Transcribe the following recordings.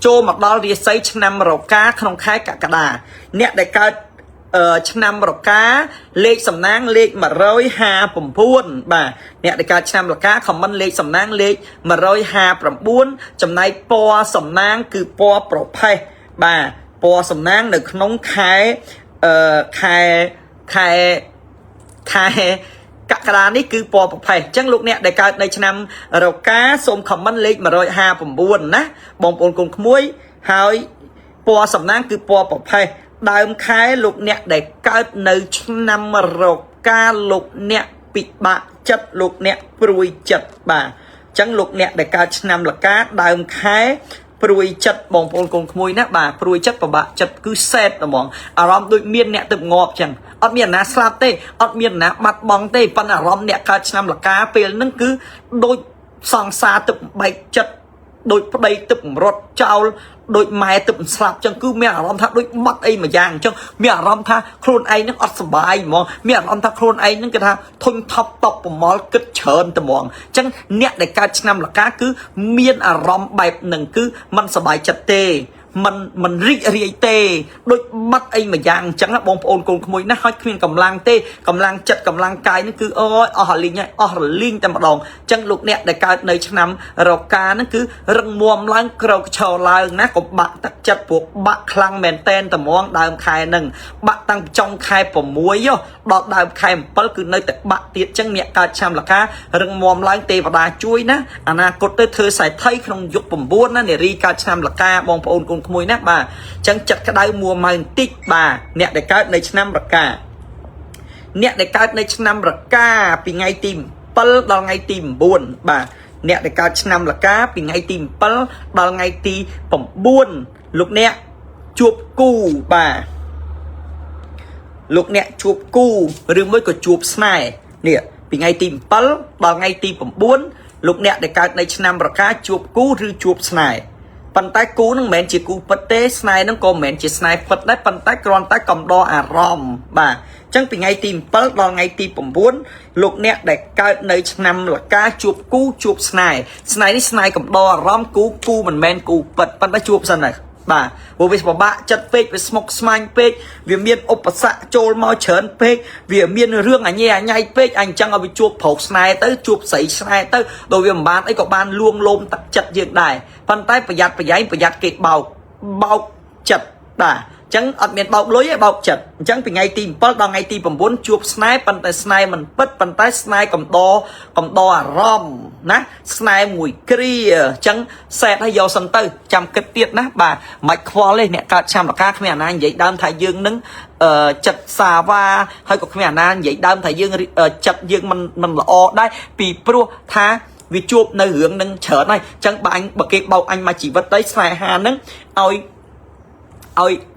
ចូលមកដល់រាសីឆ្នាំរកាក្នុងខែកក្កដាអ្នកដែលកើតឆ្នាំរកាលេខសំណាងលេខ159បាទអ្នកដែលកើតឆ្នាំរកាខមមិនលេខសំណាងលេខ159ចំណែកពណ៌សំណាងគឺពណ៌ប្រផេះបាទពណ៌សំណាងនៅក្នុងខែកក្កដានេះគឺពណ៌ប្រផេះអញ្ចឹងលោកអ្នកដែលកើតនៅឆ្នាំរកាសូមខមមិនលេខ159ណាបងប្អូនកូនក្មួយហើយពណ៌សំណាងគឺពណ៌ប្រផេះដើមខែលោកអ្នកដែលកើតនៅឆ្នាំរកាលោកអ្នកពិបាកចិត្តលោកអ្នកព្រួយចិត្តបាទអញ្ចឹងលោកអ្នកដែលកើតឆ្នាំលកាដើមខែព្រួយចិត្តបងប្អូនកូនក្មួយណាបាទព្រួយចិត្តពិបាកចិត្តគឺសែតហ្មងអារម្មណ៍ដូចមានអ្នកទៅងាប់អញ្ចឹងអត់មានអ្នកណាស្លាប់ទេអត់មានអ្នកណាបាត់បង់ទេប៉ុន្តែអារម្មណ៍អ្នកកើតឆ្នាំលកាពេលហ្នឹងគឺដូចសង្សារទឹកបែកចិត្តដូចប្តីទឹករត់ចោលដូចម៉ែទឹកស្លាប់ចឹងគឺមានអារម្មណ៍ថាដូចបាត់អីមួយយ៉ាងអញ្ចឹងមានអារម្មណ៍ថាខ្លួនឯងនឹងអត់សុបាយហ្មងមានអារម្មណ៍ថាខ្លួនឯងនឹងគេថាធុញថប់តប់ប្រមល់គិតច្រើនតែហ្មងអញ្ចឹងអ្នកដែលកើតឆ្នាំលកាគឺមានអារម្មណ៍បែបហ្នឹងគឺមិនសុបាយចិត្តទេមិនរីករាយទេដូចបាត់អីមួយយ៉ាងអញ្ចឹងបងប្អូនកូនក្មួយណាហើយគ្មានកម្លាំងទេកម្លាំងចិត្តកម្លាំងកាយនេះគឺអូយអស់រលីងហើយអស់រលីងតែម្ដងអញ្ចឹងលោកអ្នកដែលកើតនៅឆ្នាំរកាហ្នឹងគឺរឹងមាំឡើងក្រោកឈរឡើងណាកុំបាក់ទឹកចិត្តព្រោះបាក់ខ្លាំងមែនតែនតែហ្មងដើមខែហ្នឹងបាក់តាំងចុងខែ6ដល់ដើមខែ7គឺនៅតែបាក់ទៀតអញ្ចឹងអ្នកកើតឆ្នាំលការឹងមាំឡើងទេវតាជួយណាអនាគតទៅធ្វើសៃថីក្នុងយុគ9ណានារីកើតឆ្នាំលកាបងប្អូនកូនក្មួយណាបាទអញ្ចឹងចិត្តក្តៅមួម៉ៅបន្តិចបាទអ្នកដែលកើតនៅឆ្នាំរកាអ្នកដែលកើតនៅឆ្នាំរកាពីថ្ងៃទី7ដល់ថ្ងៃទី9បាទអ្នកដែលកើតឆ្នាំលកាពីថ្ងៃទី7ដល់ថ្ងៃទី9លោកអ្នកជួបគូបាទលោកអ្នកជួបគូឬមួយក៏ជួបស្នេហ៍នេះពីថ្ងៃទី7ដល់ថ្ងៃទី9លោកអ្នកដែលកើតនៅឆ្នាំរកាជួបគូឬជួបស្នេហ៍ប៉ុន្តែគូនឹងមិនមែនជាគូពិតទេស្នេហ៍នឹងក៏មិនមែនជាស្នេហ៍ពិតដែរប៉ុន្តែគ្រាន់តែកំដរអារម្មណ៍បាទអញ្ចឹងពីថ្ងៃទី7ដល់ថ្ងៃទី9លោកអ្នកដែលកើតនៅឆ្នាំលកាជួបគូជួបស្នេហ៍នេះស្នេហ៍កំដរអារម្មណ៍គូមិនមែនគូពិតប៉ុន្តែជួបសិនហើយបាទព្រោះវាពិបាកចិត្តពេកវាស្មុគស្មាញពេកវាមានឧបសគ្គចូលមកច្រើនពេកវាមានរឿងអញញ៉ៃពេកអញ្ចឹងឲ្យវាជួបប្រុសស្នេហ៍ទៅជួបស្រីស្នេហ៍ទៅដោយវាមិនបានអីក៏បានលួងលោមទឹកចិត្តយើងដែរប៉ុន្តែប្រយ័ត្នប្រយែងប្រយ័ត្នគេបោកចិត្តបាទអញ្ចឹងអត់មានបោកលុយទេបោកចិត្តអញ្ចឹងពីថ្ងៃទី7ដល់ថ្ងៃទី9ជួបស្នេហ៍ប៉ុន្តែស្នេហ៍មិនពិតប៉ុន្តែស្នេហ៍កំដរអារម្មណ៍ណាស្នេហ៍មួយគ្រាអញ្ចឹងសែតឲ្យយកសិនទៅចាំគិតទៀតណាបាទមិនខ្វល់ទេអ្នកកើតឆ្នាំលកាគ្មានអាណានិយាយដើមថាយើងនឹងចិត្តសាវ៉ាហើយក៏គ្មានអាណានិយាយដើមថាយើងចិត្តយើងមិនល្អដែរពីព្រោះថាវាជួបនៅរឿងនឹងច្រើនហើយអញ្ចឹងបើគេបោកអញមកជីវិតទៅស្នេហានឹងឲ្យ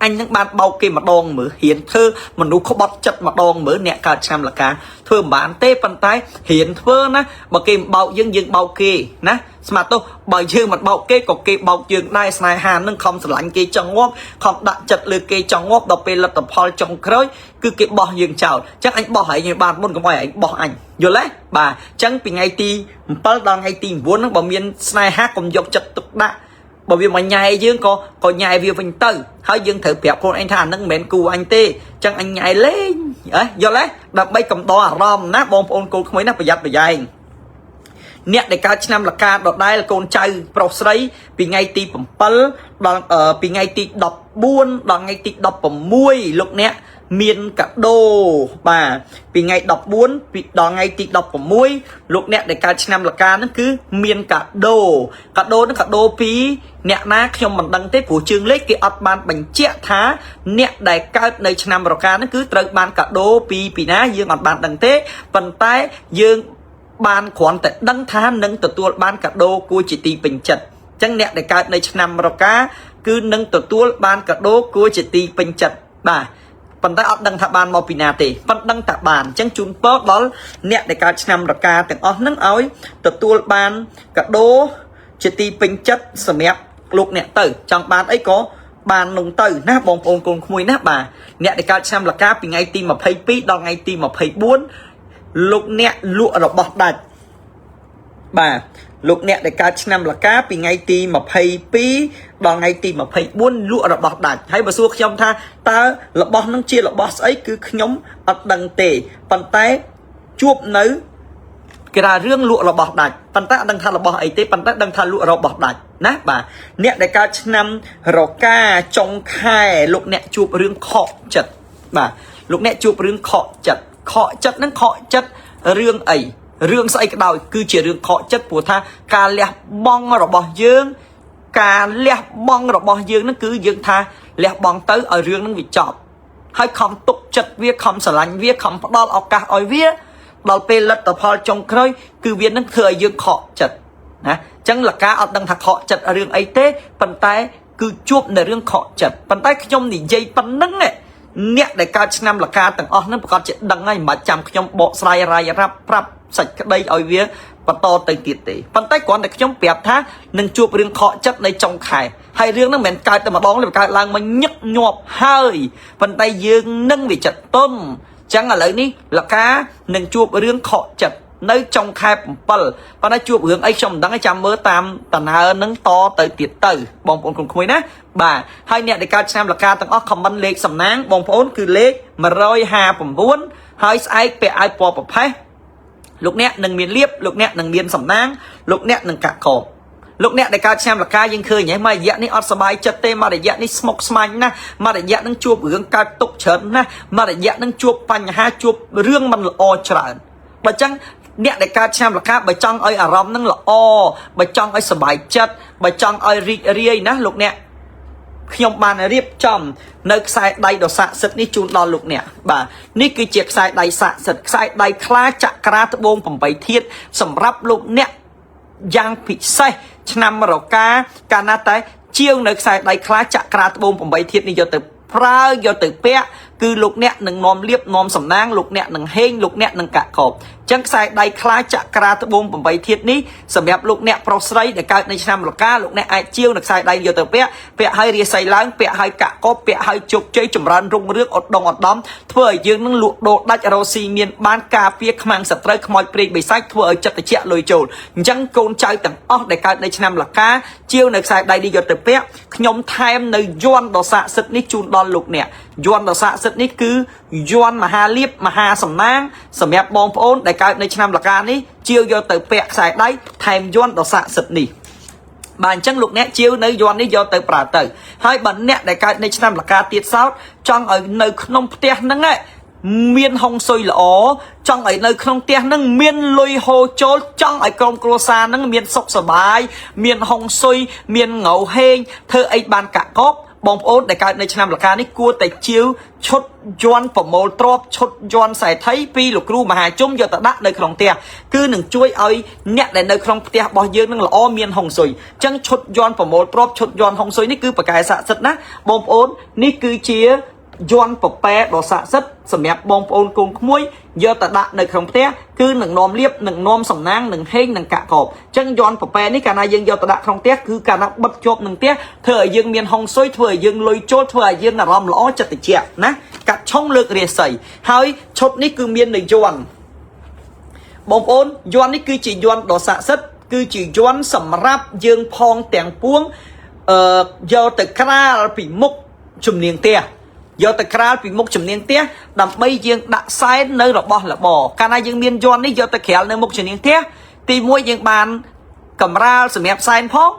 អញនឹងបានបោកគេម្ដងមើលហ៊ានធ្វើមនុស្សក្បត់ចិត្តម្ដងមើលអ្នកកើតឆ្នាំលកាធ្វើមិនបានទេប៉ុន្តែហ៊ានធ្វើណាបើគេមិនបោកយើងបោកគេណាស្មាតទោះបើយើងមិនបោកគេក៏គេបោកយើងដែរស្នេហានឹងខំស្រឡាញ់គេចង់ងាប់ខំដាក់ចិត្តលើគេចង់ងាប់ដល់ពេលលទ្ធផលចុងក្រោយគឺគេបោះយើងចោលអញ្ចឹងអញបោះឲ្យយើងបានមុនកុំឲ្យឯងបោះអញយល់ទេបាទអញ្ចឹងពីថ្ងៃទី7ដល់ថ្ងៃទី9ហ្នឹងបើមានស្នេហាកុំយកចិត្តទុកដាក់បើវាមកញ៉ែយើងក៏ញ៉ែវាវិញទៅហើយយើងត្រូវប្រាប់ខ្លួនឯងថាអានឹងមិនមែនគូអញទេអញ្ចឹងអញញ៉ែលេងយល់ទេដើម្បីកំដរអារម្មណ៍ណាបងប្អូនកូនក្មួយណាប្រយ័ត្នប្រយែងអ្នកដែលកើតឆ្នាំលកាដដែលកូនចៅប្រុសស្រីពីថ្ងៃទី7ដល់ពីថ្ងៃទី14ដល់ថ្ងៃទី16លោកអ្នកមានកាដូបាទពីថ្ងៃ14ពីដល់ថ្ងៃទី16លោកអ្នកដែលកើតឆ្នាំលកាហ្នឹងគឺមានកាដូហ្នឹងកាដូពីអ្នកណាខ្ញុំមិនដឹងទេព្រោះជើងលេខគេអត់បានបញ្ជាក់ថាអ្នកដែលកើតនៅឆ្នាំរកាហ្នឹងគឺត្រូវបានកាដូពីណាយើងអត់បានដឹងទេប៉ុន្តែយើងបានគ្រាន់តែដឹងថានឹងទទួលបានកាដូគួរជាទីពេញចិត្តអញ្ចឹងអ្នកដែលកើតនៅឆ្នាំរកាគឺនឹងទទួលបានកាដូគួរជាទីពេញចិត្តបាទប៉ុន្តែអត់ដឹងថាបានមកពីណាទេប៉ុន្តែដឹងតែបានអញ្ចឹងជូនពរដល់អ្នកដែលកើតឆ្នាំរកាទាំងអស់ហ្នឹងឲ្យទទួលបានកាដូជាទីពេញចិត្តសម្រាប់លោកអ្នកទៅចង់បានអីក៏បាននោះទៅណាបងប្អូនកូនក្មួយណាបាទអ្នកដែលកើតឆ្នាំលកាពីថ្ងៃទី22ដល់ថ្ងៃទី24លោកអ្នកលក់របស់ដាច់បាទ លោកអ្នកដែលកើតឆ្នាំលកាពីថ្ងៃទី22ដល់ថ្ងៃទី24លក់របស់ដាច់ហើយបើសួរខ្ញុំថាតើរបស់នឹងជារបស់ស្អីគឺខ្ញុំអត់ដឹងទេប៉ុន្តែជួបនៅគេថារឿងលក់របស់ដាច់ប៉ុន្តែអត់ដឹងថារបស់អីទេប៉ុន្តែដឹងថាលក់របស់ដាច់ណាបាទអ្នកដែលកើតឆ្នាំរកាចុងខែលោកអ្នកជួបរឿងខកចិត្តបាទលោកអ្នកជួបរឿងខកចិត្តហ្នឹងខកចិត្តរឿងអីរឿងស្អីក៏ដោយគឺជារឿងខកចិត្តព្រោះថាការលះបង់របស់យើងហ្នឹងគឺយើងថាលះបង់ទៅឲ្យរឿងហ្នឹងវាចប់ហើយខំទុកចិត្តវាខំស្រឡាញ់វាខំផ្ដល់ឱកាសឲ្យវាដល់ពេលលទ្ធផលចុងក្រោយគឺវានឹងធ្វើឲ្យយើងខកចិត្តណាអញ្ចឹងលកាអត់ដឹងថាខកចិត្តរឿងអីទេប៉ុន្តែគឺជួបនៅរឿងខកចិត្តប៉ុន្តែខ្ញុំនិយាយប៉ុណ្្នឹងអ្នកដែលកើតឆ្នាំលកាទាំងអស់ហ្នឹងប្រកាសជាដឹងហើយមិនបាច់ចាំខ្ញុំបកស្រាយរាយរាប់ប្រាប់សាច់ក្តីឲ្យវាបន្តទៅទៀតទេប៉ុន្តែគ្រាន់តែខ្ញុំប្រាប់ថានឹងជួបរឿងខកចិត្តនៅចុងខែហើយរឿងហ្នឹងមិនមែនកើតតែម្ដងទេកើតឡើងមកញឹកញាប់ហើយប៉ុន្តែយើងនឹងវាចិត្តទុំអញ្ចឹងឥឡូវនេះលកានឹងជួបរឿងខកចិត្តនៅចុងខែ7ប៉ុន្តែជួបរឿងអីខ្ញុំមិនដឹងទេចាំមើលតាមដំណើរនឹងតទៅទៀតទៅបងប្អូនក្រុមក្មួយណាបាទហើយអ្នកដែលកើតឆ្នាំលកាទាំងអស់ខមមិនលេខសំណាងបងប្អូនគឺលេខ159ហើយស្អែកពាក់ឲ្យពណ៌ប្រផេះលោកអ្នកនឹងមានលៀបលោកអ្នកនឹងមានសំណាងលោកអ្នកនឹងកាក់កបលោកអ្នកដែលកើតឆ្នាំលកាយើងឃើញហ្នឹងមករយៈនេះអត់សบายចិត្តទេមករយៈនេះស្មុគស្មាញណាស់មករយៈនឹងជួបរឿងកើតទុកច្រើនណាស់មករយៈនឹងជួបបញ្ហាជួបរឿងមិនល្អច្រើនបើចឹងអ្នកដែលកើតឆ្នាំលកាបើចង់ឲ្យអារម្មណ៍នឹងល្អបើចង់ឲ្យសบายចិត្តបើចង់ឲ្យរីករាយណាលោកអ្នកខ្ញុំបានរៀបចំនៅខ្សែដៃដ៏ស័ក្តិសិទ្ធិនេះជូនដល់លោកអ្នកបាទនេះគឺជាខ្សែដៃស័ក្តិសិទ្ធិខ្សែដៃខ្លាចក្រាត្បូង8ធាតុសម្រាប់លោកអ្នកយ៉ាងពិសេសឆ្នាំរកាកាលណាតែជាវនៅខ្សែដៃខ្លាចក្រាត្បូង8ធាតុនេះយកទៅប្រើយកទៅពាក់គឺលោកអ្នកនឹងនាំលៀបនាំសំណាងលោកអ្នកនឹងហេងលោកអ្នកនឹងកាក់កបអញ្ចឹងខ្សែដៃខ្លាចក្រាត្បូង8ធាតុនេះសម្រាប់លោកអ្នកប្រុសស្រីដែលកើតនៅឆ្នាំលកាលោកអ្នកអាចជាវនៅខ្សែដៃយកទៅពាក់ឲ្យរាសីឡើងពាក់ឲ្យកាក់កបពាក់ឲ្យជោគជ័យចម្រើនរុងរឿងឧត្តមឧត្តមធ្វើឲ្យយើងនឹងលក់ដូរដាច់រស់ស៊ីមានបានការពារខ្មាំងសត្រូវខ្មោចព្រាយបិសាចធ្វើឲ្យចិត្តត្រជាក់លុយចូលអញ្ចឹងកូនចៅទាំងអស់ដែលកើតនៅឆ្នាំលកាជាវនៅខ្សែដៃនេះយកទៅពាក់ខ្ញុំថែមនៅយ័ន្តដ៏ស័ក្តិសិទ្ធិនេះជូនដល់លោកអ្នកយ័ន្តដ៏ស័ក្តិសិទ្ធិនេះគឺយ័ន្តមហាលៀបមហាសំណាងសម្រាប់បងប្អូនដែលកើតនៅឆ្នាំលកានេះជាវយកទៅពាក់ខ្សែដៃថែមយ័ន្តដ៏ស័ក្តិសិទ្ធិនេះបាទអញ្ចឹងលោកអ្នកជាវនៅយ័ន្តនេះយកទៅប្រើទៅហើយបើអ្នកដែលកើតនៅឆ្នាំលកាទៀតសោតចង់ឲ្យនៅក្នុងផ្ទះហ្នឹងមានហុងស៊ុយល្អចង់ឲ្យនៅក្នុងផ្ទះហ្នឹងមានលុយហូរចូលចង់ឲ្យក្រុមគ្រួសារហ្នឹងមានសុខសប្បាយមានហុងស៊ុយមានងៅហេងធ្វើអីបានកាក់កបបងប្អូនដែលកើតនៅឆ្នាំលកានេះគួរតែជាវឈុតយ័ន្តប្រមូលទ្រព្យឈុតយ័ន្តសេដ្ឋីពីលោកគ្រូមហាជុំយកទៅដាក់នៅក្នុងផ្ទះគឺនឹងជួយឲ្យអ្នកដែលនៅក្នុងផ្ទះរបស់យើងនឹងល្អមានហុងស៊ុយអញ្ចឹងឈុតយ័ន្តប្រមូលទ្រព្យឈុតយ័ន្តហុងស៊ុយនេះគឺប្រកែស័ក្តិសិទ្ធិណាបងប្អូននេះគឺជាយ័ន្តប្រប៉ែដ៏ស័ក្តិសិទ្ធិសម្រាប់បងប្អូនកូនក្មួយយកទៅដាក់នៅក្នុងផ្ទះគឺនឹងនាំលៀបនឹងនាំសំណាងនឹងហេងនឹងកាក់កបអញ្ចឹងយ័ន្តប្រប៉ែនេះកាលណាយើងយកទៅដាក់ក្នុងផ្ទះគឺកាលណាបិទជាប់នឹងផ្ទះធ្វើឲ្យយើងមានហុងស៊ុយធ្វើឲ្យយើងលុយចូលធ្វើឲ្យយើងអារម្មណ៍ល្អចិត្តត្រជាក់ណាកាត់ឆុងលើករាសីហើយឈុតនេះគឺមាននៅយ័ន្តបងប្អូនយ័ន្តនេះគឺជាយ័ន្តដ៏ស័ក្តិសិទ្ធិគឺជាយ័ន្តសម្រាប់យើងផងទាំងពួងយកទៅក្រាលពីមុខជំនាងផ្ទះយកទៅក្រាលពីមុខជំនាងផ្ទះដើម្បីយើងដាក់សែននៅរបស់របរកាលណាយើងមានយ័ន្តនេះយកទៅក្រាលនៅមុខជំនាងផ្ទះទី1យើងបានកម្រាលសម្រាប់សែនផង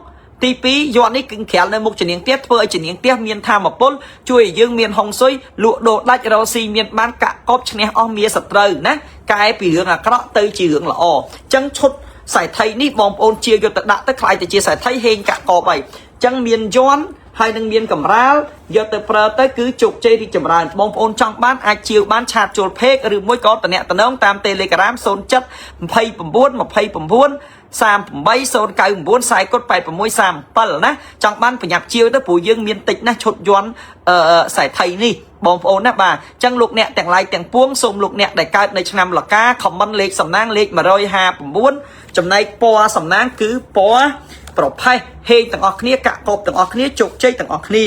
ទី2យ័ន្តនេះគឺក្រាលនៅមុខជំនាងផ្ទះធ្វើឲ្យជំនាងផ្ទះមានថាមពលជួយឲ្យយើងមានហុងស៊ុយលក់ដូរដាច់រកស៊ីមានបានកាក់កបឈ្នះអស់មាសត្រូវណាកែពីរឿងអាក្រក់ទៅជារឿងល្អអញ្ចឹងឈុតសៃថៃនេះបងប្អូនជាយកទៅដាក់ទៅខ្លាយទៅជាសៃថៃហេងកាក់កបហើយអញ្ចឹងមានយ័ន្តហើយនឹងមានកម្រាលយកទៅប្រើទៅគឺជោគជ័យរីកចម្រើនបងប្អូនចង់បានអាចជាវបានឆាតចូលពេកឬមួយក៏តំណតំណងតាម Telegram 07 29 29 38 099 ខ្សែកុដ8637ណាចង់បានប្រញាប់ជាវទៅព្រោះយើងមានតិចណាស់ឈុតយ័ន្តខ្សែថៃនេះបងប្អូនណាបាទអញ្ចឹងលោកអ្នកទាំងឡាយទាំងពួងសូមលោកអ្នកដែលកើតនៅឆ្នាំលកាខមមិនលេខសំណាងលេខ159ចំណែកពណ៌សំណាងគឺពណ៌ប្រផេះហេងទាំងអស់គ្នាកាក់កបទាំងអស់គ្នាជោគជ័យទាំងអស់គ្នា